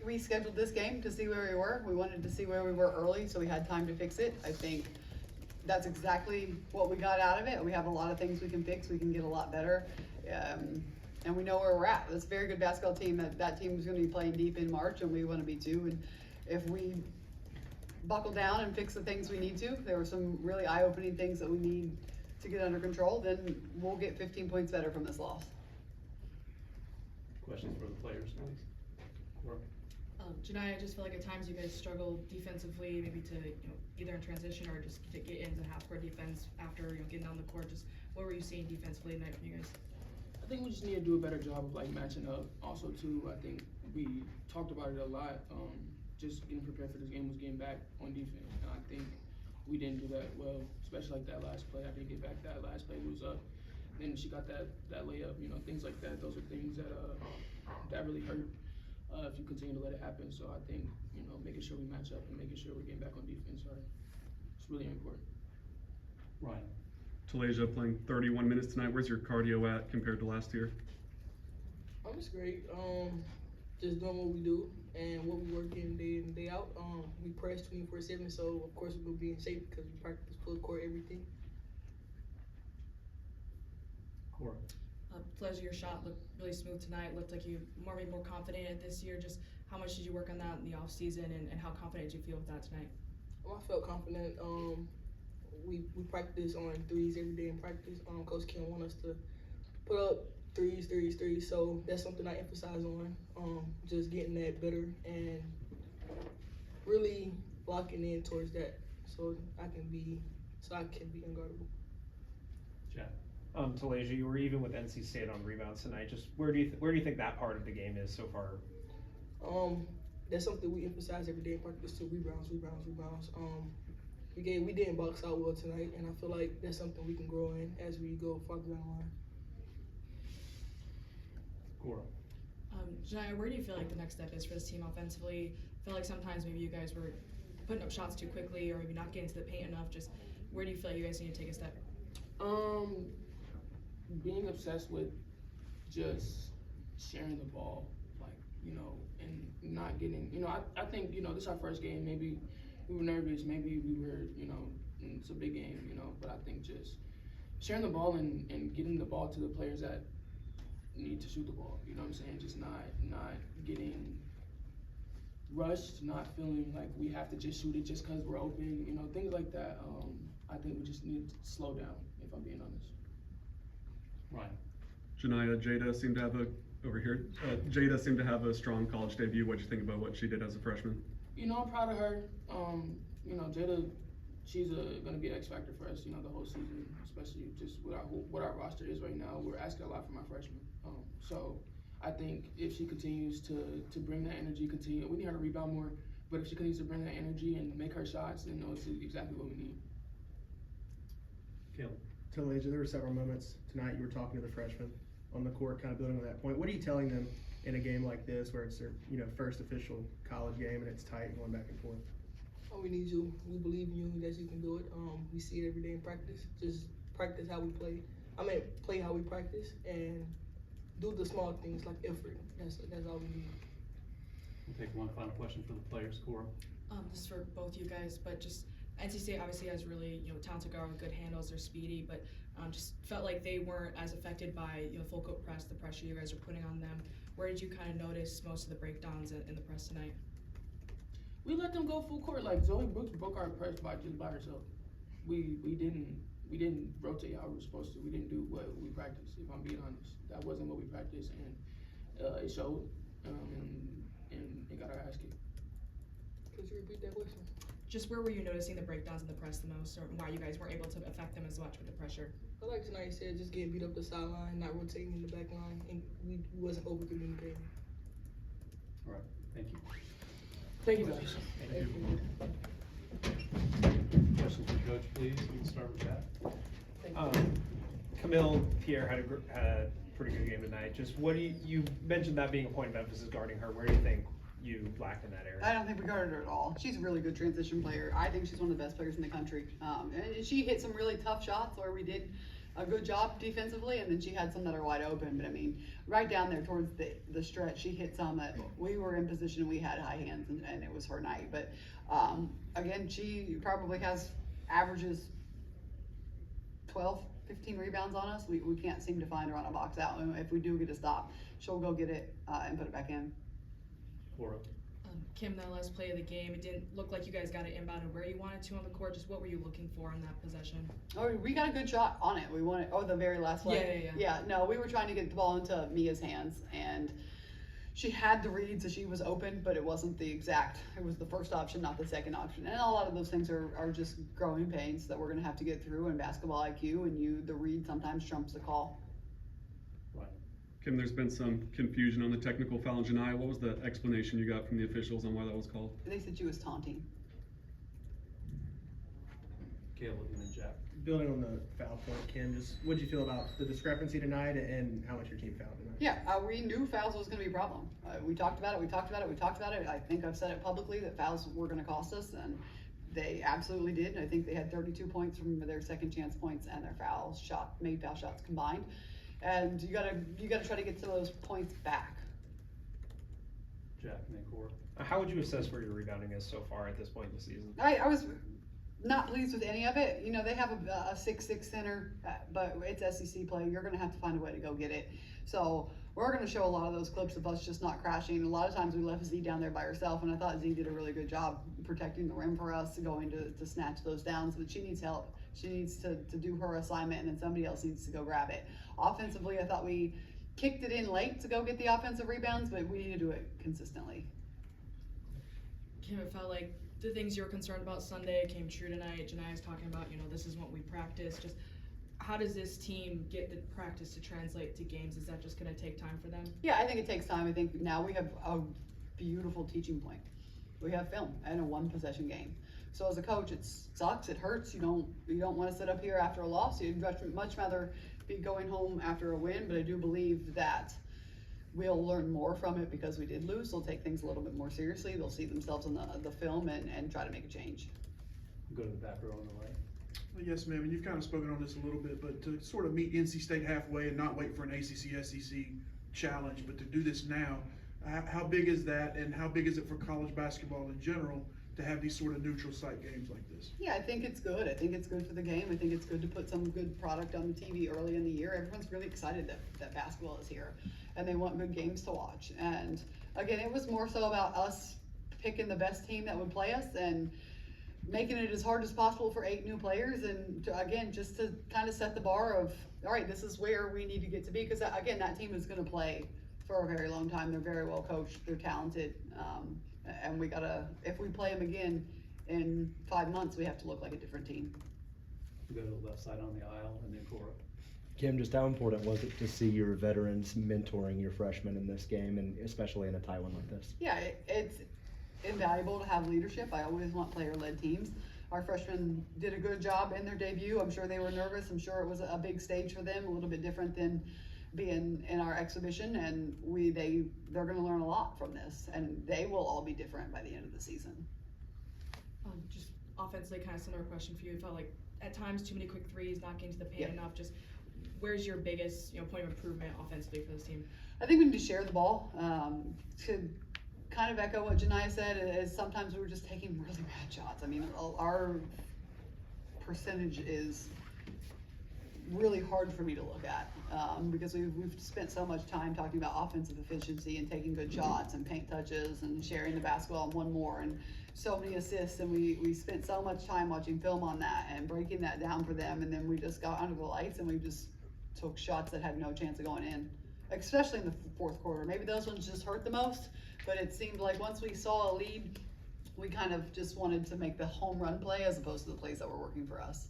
we scheduled this game to see where we were. We wanted to see where we were early, so we had time to fix it. I think that's exactly what we got out of it. We have a lot of things we can fix. We can get a lot better. And we know where we're at. It's a very good basketball team. That team is going to be playing deep in March, and we want to be too. And if we buckle down and fix the things we need to, there were some really eye-opening things that we need to get under control, then we'll get 15 points better from this loss. Questions for the players, please? Cora? Janiah, I just feel like at times you guys struggle defensively, maybe to either in transition or just to get into half-court defense after getting down the court. Just what were you seeing defensively tonight from you guys? I think we just need to do a better job of like matching up. Also, too, I think we talked about it a lot. Just getting prepared for this game was getting back on defense, and I think we didn't do that well, especially like that last play. I didn't get back that last play. We was up, then she got that layup. Things like that. Those are things that really hurt if you continue to let it happen. So I think making sure we match up and making sure we're getting back on defense it's really important. Ryan? Talaysia playing 31 minutes tonight. Where's your cardio at compared to last year? It's great. Just doing what we do and what we work in day in, day out. We press 24/7, so of course we're gonna be in shape because we practice full court everything. Cora? Talaysia, your shot looked really smooth tonight. Looked like you maybe more confident in it this year. Just how much did you work on that in the off season, and how confident did you feel with that tonight? I felt confident. We practice on threes every day in practice. Coach Kim want us to put up threes. So that's something I emphasize on. Just getting that better and really locking in towards that, so I can be unguardable. Jack? Talaysia, you were even with NC State on rebounds tonight. Just where do you think that part of the game is so far? That's something we emphasize every day in practice too. Rebounds. We didn't box out well tonight, and I feel like that's something we can grow in as we go farther down the line. Cora? Janiah, where do you feel like the next step is for this team offensively? I feel like sometimes maybe you guys were putting up shots too quickly, or maybe not getting to the paint enough. Just where do you feel like you guys need to take a step? Being obsessed with just sharing the ball, and not getting, I think, this is our first game. Maybe we were nervous. Maybe we were, it's a big game, but I think just sharing the ball and getting the ball to the players that need to shoot the ball, you know what I'm saying? Just not getting rushed, not feeling like we have to just shoot it just because we're open, things like that. I think we just need to slow down, if I'm being honest. Ryan? Janiah, Jada seemed to have a strong college debut. What'd you think about what she did as a freshman? I'm proud of her. Jada, she's going to be an X factor for us, the whole season, especially just with what our roster is right now. We're asking a lot from our freshmen. So I think if she continues to bring that energy, we need her to rebound more, but if she continues to bring that energy and make her shots, then it's exactly what we need. Caleb? Talaysia, there were several moments tonight you were talking to the freshmen on the court, kind of building on that point. What are you telling them in a game like this where it's their first official college game and it's tight going back and forth? We need you. We believe in you that you can do it. We see it every day in practice. Just practice how we play. Play how we practice and do the small things like effort. That's all we need. We'll take one final question for the players. Cora? This is for both you guys, but just NC State obviously has really talented guard with good handles. They're speedy, but just felt like they weren't as affected by full court press, the pressure you guys are putting on them. Where did you kind of notice most of the breakdowns in the press tonight? We let them go full court. Like Zoe Brooks broke our press by herself. We didn't rotate how we were supposed to. We didn't do what we practiced. If I'm being honest, that wasn't what we practiced, and it showed. And it got our ass kicked. Could you repeat that question? Just where were you noticing the breakdowns in the press the most, or why you guys weren't able to affect them as much with the pressure? Like tonight said, just getting beat up the sideline, not rotating in the back line, and we wasn't over communicating. All right. Thank you. Thank you, guys. Thank you. Questions for Coach, please? We can start with that. Camille Pierre had a pretty good game tonight. Just you mentioned that being a point of emphasis guarding her. Where do you think you lacked in that area? I don't think we guarded her at all. She's a really good transition player. I think she's one of the best players in the country. And she hit some really tough shots where we did a good job defensively, and then she had some that are wide open. But I mean, right down there towards the stretch, she hit some that we were in position and we had high hands, and it was her night. But again, she probably averages 12, 15 rebounds on us. We can't seem to find her on a box out. And if we do get a stop, she'll go get it and put it back in. Cora. Kim, that last play of the game, it didn't look like you guys got it inbounded where you wanted to on the court. Just what were you looking for in that possession? Oh, we got a good shot on it. We wanted, the very last play. Yeah. No, we were trying to get the ball into Mia's hands, and she had the read, so she was open, but it wasn't it was the first option, not the second option. And a lot of those things are just growing pains that we're gonna have to get through in basketball IQ, and the read sometimes trumps the call. Kim, there's been some confusion on the technical foul on Janiah. What was the explanation you got from the officials on why that was called? They said she was taunting. Caleb and then Jack. Building on the foul point, Kim, just what'd you feel about the discrepancy tonight and how much your team fouled tonight? Yeah, we knew fouls was gonna be a problem. We talked about it. I think I've said it publicly that fouls were gonna cost us, and they absolutely did. I think they had 32 points from their second chance points and their made foul shots combined. And you gotta try to get some of those points back. Jack and then Cora. How would you assess where your rebounding is so far at this point in the season? I was not pleased with any of it. You know, they have a 6'6" center, but it's SEC play. You're gonna have to find a way to go get it. So we're gonna show a lot of those clips of us just not crashing. A lot of times we left Z down there by herself, and I thought Z did a really good job protecting the rim for us, going to snatch those down. So that she needs help. She needs to do her assignment, and then somebody else needs to go grab it. Offensively, I thought we kicked it in late to go get the offensive rebounds, but we need to do it consistently. Kim, it felt like the things you were concerned about Sunday came true tonight. Janiah's talking about, this is what we practice. Just how does this team get the practice to translate to games? Is that just going to take time for them? Yeah, I think it takes time. I think now we have a beautiful teaching point. We have film and a one possession game. So as a coach, it sucks, it hurts. You don't want to sit up here after a loss. You'd much rather be going home after a win, but I do believe that we'll learn more from it because we did lose. They'll take things a little bit more seriously. They'll see themselves in the film and try to make a change. Go to the back row on the right. Well, yes, ma'am, and you've kind of spoken on this a little bit, but to sort of meet NC State halfway and not wait for an ACC, SEC challenge, but to do this now, how big is that, and how big is it for college basketball in general to have these sort of neutral site games like this? Yeah, I think it's good. I think it's good for the game. I think it's good to put some good product on the TV early in the year. Everyone's really excited that basketball is here, and they want good games to watch. And again, it was more so about us picking the best team that would play us and making it as hard as possible for 8 new players, and just to kind of set the bar of, all right, this is where we need to get to be, because again, that team is going to play for a very long time. They're very well coached, they're talented, and if we play them again in 5 months, we have to look like a different team. Go to the left side on the aisle and then Cora. Kim, just how important was it to see your veterans mentoring your freshmen in this game, and especially in a tie one like this? Yeah, it's invaluable to have leadership. I always want player-led teams. Our freshmen did a good job in their debut. I'm sure they were nervous. I'm sure it was a big stage for them, a little bit different than being in our exhibition, and they're going to learn a lot from this, and they will all be different by the end of the season. Just offensively, kind of similar question for you. It felt like at times too many quick threes, not getting to the paint enough. Just where's your biggest point of improvement offensively for this team? I think we need to share the ball. To kind of echo what Janiah said, is sometimes we were just taking really bad shots. I mean, our percentage is really hard for me to look at because we've spent so much time talking about offensive efficiency and taking good shots and paint touches and sharing the basketball and one more and so many assists, and we spent so much time watching film on that and breaking that down for them, and then we just got under the lights and we just took shots that had no chance of going in, especially in the fourth quarter. Maybe those ones just hurt the most, but it seemed like once we saw a lead, we kind of just wanted to make the home run play as opposed to the plays that were working for us.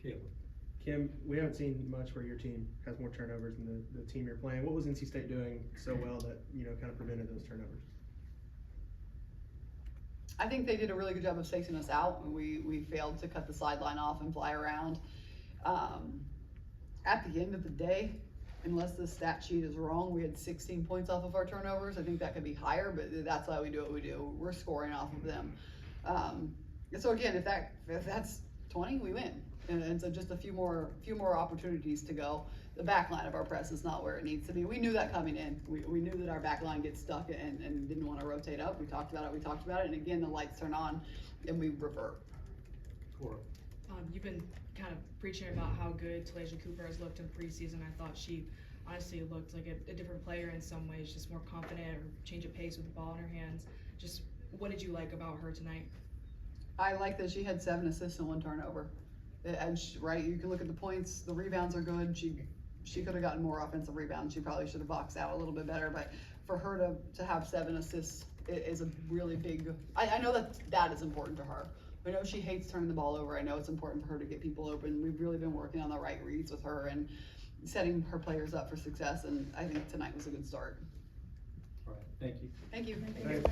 Caleb. Kim, we haven't seen much where your team has more turnovers than the team you're playing. What was NC State doing so well that, kind of prevented those turnovers? I think they did a really good job of spacing us out. We failed to cut the sideline off and fly around. At the end of the day, unless the stat sheet is wrong, we had 16 points off of our turnovers. I think that could be higher, but that's why we do what we do. We're scoring off of them. So again, if that's 20, we win. And so just a few more opportunities to go. The back line of our press is not where it needs to be. We knew that coming in. We knew that our back line gets stuck and didn't want to rotate up. We talked about it, and again, the lights turn on and we revert. Cora. You've been kind of preaching about how good Talaysia Cooper has looked in preseason. I thought she honestly looked like a different player in some ways, just more confident or change of pace with the ball in her hands. Just what did you like about her tonight? I like that she had 7 assists and 1 turnover. And right, you can look at the points, the rebounds are good. She could have gotten more offensive rebounds. She probably should have boxed out a little bit better, but for her to have 7 assists is a really big, I know that is important to her. I know she hates turning the ball over. I know it's important for her to get people open. We've really been working on the right reads with her and setting her players up for success, and I think tonight was a good start. All right, thank you. Thank you. Thank you.